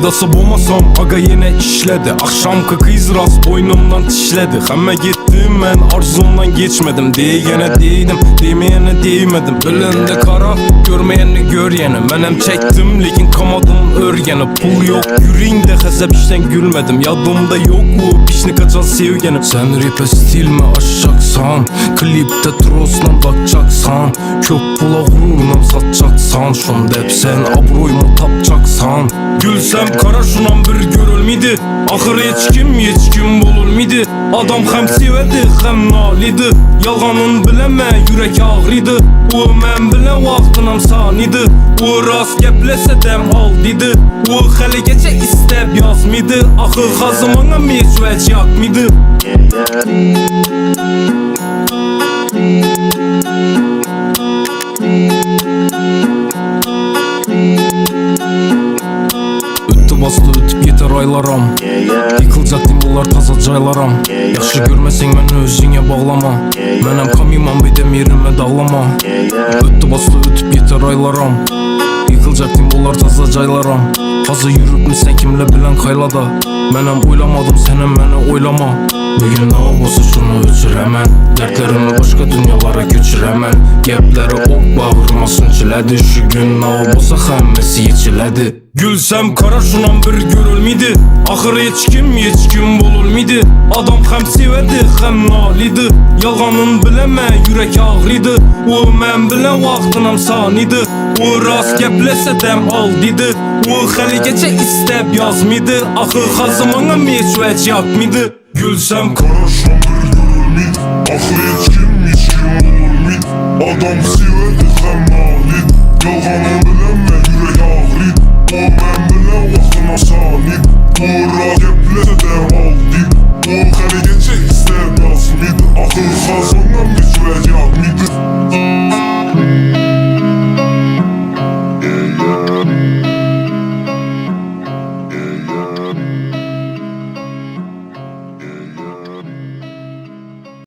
Faydası bulmasam aga yine işledi. Akşamki kız rast boynumdan tişledi. Hemme gittim ben arzumdan geçmedim. Diyene değdim, demeyene değmedim. Ölende kara, görmeyeni gör yeni. Menem çektim lekin kamadım örgeni. Pul yok yüreğinde hesap işten gülmedim. Yadımda yok bu pişni kaçan sevgenim. Sen rap'e stil mi aşacaksan, klipte troslan bakacaksan, köp pula gururunam satacaksan, şunda hep sen abroyumu tapacaksan. Gülsem kara şunan bir görülmedi. Ahır hiç kim bulurmidi. Adam hem sevedi hem nalidi. Yalganın bileme yürek ağrıydı. O men bile vaxtınam saniydi. O rast geplese dem al dedi. O hali geçe istep yazmıydı. Ahır hazımana meçveç yakmıydı. Bastı ötüp yeter aylaram. Yıkılacak dimbular taza caylaram. Yaxşı görmesen beni özüne bağlama. Menem kamimam bedem yerime dağlama. Öttü bastı ötüp yeter aylaram. Yıkılacak dimbular taza caylaram. Fazla yürüp mü sen kimle bilen kaylada. Menem oylamadım senem beni oylama. Bugün ne olsa şunu ötür hemen. Dertlerimi başka dünyalara götür hemen. Gepleri ok bağırma sünçiledi. Şu gün ne olsa hemmesi içiledi. Gülsem kara şunan bir görülmedi. Ahır hiç kim bulurmidi. Adam hem sevedi hem nalidi. Yalganın bileme yürek ağrıydı. O men bile vaxtınam saniydi. O rast geplese dem al dedi. O hali geçe istep yazmıydı. Ahır hazımana meçveç yakmıydı. Gülsem kara şunan bir görülmedi. Ahır hiç kim bulurmidi. Adam